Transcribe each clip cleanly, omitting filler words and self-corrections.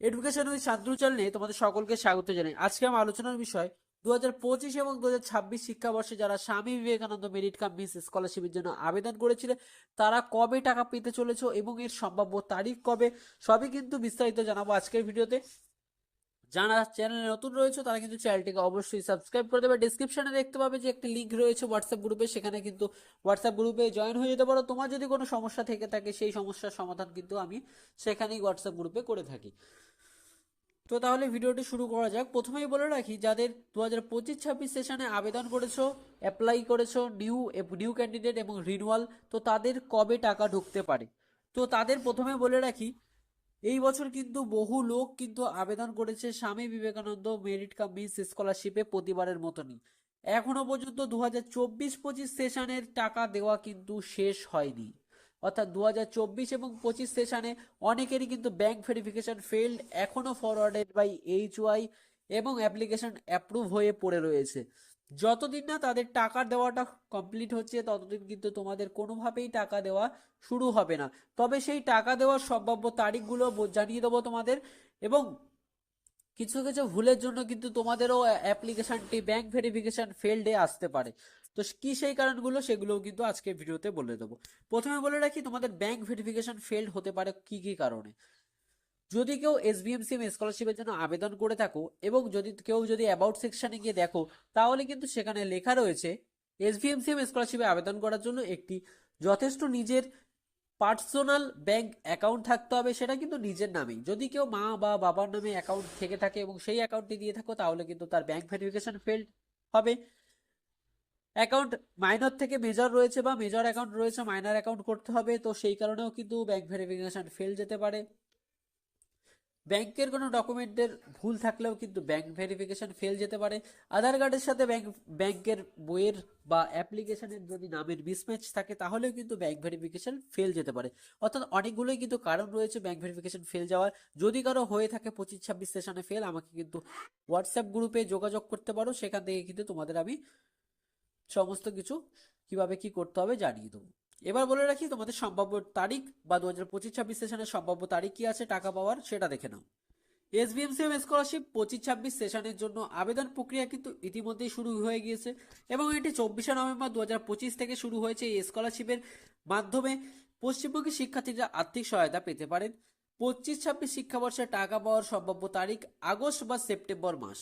Education with Shantanu চ্যানেলে তোমাদের সকলকে স্বাগত জানাই। আজকে আমার আলোচনার বিষয় 2025 এবং 2026 শিক্ষাবর্ষে যারা Swami Vivekananda merit cum miss স্কলারশিপের জন্য আবেদন করেছিলেন তারা কবে টাকা পেতে চলেছে এবং এর সম্ভাব্য তারিখ কবে, সবই কিন্তু বিস্তারিত জানাবো আজকের ভিডিওতে। যারা চ্যানেলে নতুন রয়েছে তারা কিন্তু চ্যানেলটিকে অবশ্যই সাবস্ক্রাইব করে দেবে। ডিসক্রিপশনে দেখতে পাবে যে একটি লিঙ্ক রয়েছে হোয়াটসঅ্যাপ গ্রুপে, সেখানে কিন্তু হোয়াটসঅ্যাপ গ্রুপে জয়েন হয়ে যেতে পারো। তোমার যদি কোনো সমস্যা থেকে থাকে সেই সমস্যার সমাধান কিন্তু আমি সেখানেই হোয়াটসঅ্যাপ গ্রুপে করে থাকি। তো তাহলে ভিডিওটি শুরু করা যাক। প্রথমেই বলে রাখি, যাদের 2025-26 সেশনে আবেদন করেছো, অ্যাপ্লাই করেছো, নিউ ক্যান্ডিডেট এবং রিনুয়াল, তো তাদের কবে টাকা ঢুকতে পারে। তো তাদের প্রথমে বলে রাখি, এই বছর কিন্তু বহু লোক কিন্তু আবেদন করেছে Swami Vivekananda merit cum miss স্কলারশিপে প্রতিবারের মতনই। এখনো পর্যন্ত 2024-25 সেশনের টাকা দেওয়া কিন্তু শেষ হয়নি। অর্থাৎ 2024 এবং 25 সেশনে অনেকেরই কিন্তু ব্যাংক ভেরিফিকেশন ফেলড, এখনো ফরওয়ার্ডেড বাই এইচওয়াই এবং অ্যাপ্লিকেশন অ্যাপ্রুভ হয়ে পড়ে রয়েছে। যতদিন না তাদের টাকা দেওয়াটা কমপ্লিট হচ্ছে ততদিন কিন্তু তোমাদের কোনোভাবেই টাকা দেওয়া শুরু হবে না। তবে সেই টাকা দেওয়ার সম্ভাব্য তারিখগুলো জানিয়ে দেবো তোমাদের, এবং কিছু কিছু ভুলের জন্য কিন্তু তোমাদেরও অ্যাপ্লিকেশনটি ব্যাংক ভেরিফিকেশন ফেলডে আসতে পারে। তো কি সেই কারণগুলো সেগুলোও কিন্তু আজকে ভিডিওতে বলে দেবো। প্রথমে বলে রাখি, তোমাদের ব্যাংক ভেরিফিকেশন ফেলড হতে পারে কি কি কারণে। যদি কেউ এসবিএমসিএম স্কলারশিপের জন্য আবেদন করে থাকো এবং যদি অ্যাবাউট সেকশনে গিয়ে দেখো, তাহলে কিন্তু সেখানে লেখা রয়েছে এসবিএমসিএম স্কলারশিপে আবেদন করার জন্য একটি যথেষ্ট নিজের পার্সোনাল ব্যাংক অ্যাকাউন্ট থাকতে হবে, সেটা কিন্তু নিজের নামেই। যদি কেউ মা বা বাবার নামে অ্যাকাউন্ট থেকে থাকে এবং সেই অ্যাকাউন্টটি দিয়ে থাকো, তাহলে কিন্তু তার ব্যাংক ভেরিফিকেশন ফেল্ড হবে। অ্যাকাউন্ট মাইনর থেকে মেজর রয়েছে বা মেজর অ্যাকাউন্ট রয়েছে মাইনর অ্যাকাউন্ট করতে হবে, তো সেই কারণেও কিন্তু ব্যাংক ভেরিফিকেশন ফেল যেতে পারে। ব্যাংকের কোনো ডকুমেন্টের ভুল থাকলেও কিন্তু ব্যাংক ভেরিফিকেশন ফেল যেতে পারে। আধার কার্ডের সাথে ব্যাংকের বইয়ের বা অ্যাপ্লিকেশনের যদি নামের মিসম্যাচ থাকে, তাহলেও কিন্তু ব্যাংক ভেরিফিকেশন ফেল যেতে পারে। অর্থাৎ অনেকগুলোই কিন্তু কারণ রয়েছে ব্যাংক ভেরিফিকেশন ফেল যাওয়ার। যদি কারো হয়ে থাকে 25-26 সেশনে ফেল, আমাকে কিন্তু হোয়াটসঅ্যাপ গ্রুপে যোগাযোগ করতে পারো, সেখান থেকে কিন্তু তোমাদের আমি সমস্ত কিছু কিভাবে কি করতে হবে জানিয়ে দেবো। এবার বলে রাখি তোমাদের সম্ভাব্য তারিখ বা 2025-26 সেশনের সম্ভাব্য তারিখ কি আছে টাকা পাওয়ার, সেটা দেখে নাও। এসবিএমসিএম স্কলারশিপ 25-26 সেশনের জন্য আবেদন প্রক্রিয়া কিন্তু ইতিমধ্যেই শুরু হয়ে গিয়েছে এবং এটি 24শে নভেম্বর 2025 থেকে শুরু হয়েছে। এই স্কলারশিপের মাধ্যমে পশ্চিমবঙ্গের শিক্ষার্থীরা আর্থিক সহায়তা পেতে পারেন। 25-26 শিক্ষাবর্ষে টাকা পাওয়ার সম্ভাব্য তারিখ আগস্ট বা সেপ্টেম্বর মাস।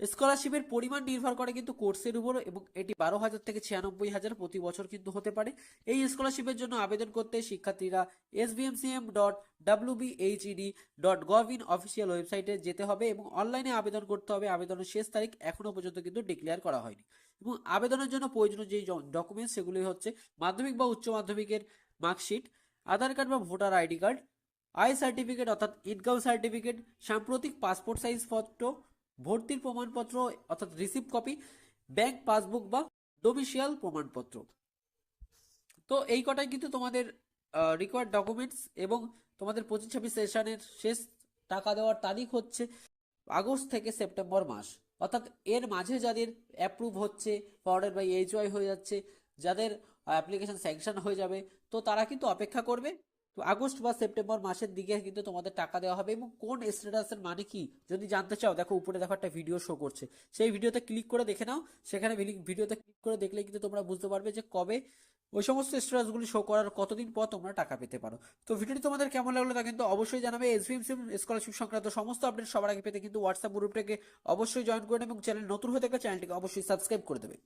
স্কলারশিপের পরিমাণ নির্ভর করে কিন্তু কোর্সের উপর, এবং এটি 12,000 থেকে 96,000 প্রতি বছর কিন্তু হতে পারে। এই স্কলারশিপের জন্য আবেদন করতে শিক্ষার্থীরা sbmcm.wbhed.gov.in অফিসিয়াল ওয়েবসাইটে যেতে হবে এবং অনলাইনে আবেদন করতে হবে। আবেদনের শেষ তারিখ এখনো পর্যন্ত কিন্তু ডিক্লেয়ার করা হয়নি। এবং আবেদনের জন্য প্রয়োজনীয় যেই ডকুমেন্টস সেগুলি হচ্ছে মাধ্যমিক বা উচ্চ মাধ্যমিকের মার্কশিট, আধার কার্ড বা voter ID card, I certificate অর্থাৎ ইনকাম সার্টিফিকেট, সাম্প্রতিক পাসপোর্ট সাইজ ফটো, ভর্তির প্রমাণপত্র অর্থাৎ রিসিপ্ট কপি, ব্যাংক পাসবুক বা ডোমিসিয়াল প্রমাণপত্র। তো এই কটাই কিন্তু তোমাদের রিকোয়ার্ড ডকুমেন্টস। এবং তোমাদের 25-26 সেশনের শেষ টাকা দেওয়ার তারিখ হচ্ছে আগস্ট থেকে সেপ্টেম্বর মাস। অর্থাৎ এর মাঝে যাদের অ্যাপ্রুভ হচ্ছে, ফরওয়ার্ডেড বাই এইচওয়াই হয়ে যাচ্ছে, যাদের অ্যাপ্লিকেশন স্যাংশন হয়ে যাবে, তো তারা কিন্তু অপেক্ষা করবে। তো আগস্ট বা সেপ্টেম্বর মাসের দিকে কিন্তু তোমাদের টাকা দেওয়া হবে। এবং কোন স্ট্যাটাসের মানে কি যদি জানতে চাও, দেখো উপরে দেখো একটা ভিডিও শো করছে, সেই ভিডিওতে ক্লিক করে দেখে নাও। সেখানে ভিডিওতে ক্লিক করে দেখলে কিন্তু তোমরা বুঝতে পারবে যে কবে ওই সমস্ত স্ট্যাটাসগুলি শো করার কতদিন পর তোমরা টাকা পেতে পারো। তো ভিডিওটি তোমাদের কেমন লাগলো তা কিন্তু অবশ্যই জানাবে। এসবিএমসিএম স্কলারশিপ সংক্রান্ত সমস্ত আপডেট সবার আগে পেতে কিন্তু হোয়াটসঅ্যাপ গ্রুপটাকে অবশ্যই জয়েন করে নেবে এবং চ্যানেল নতুন হয়ে থাকলে চ্যানেলটিকে অবশ্যই সাবস্ক্রাইব করে দেবে।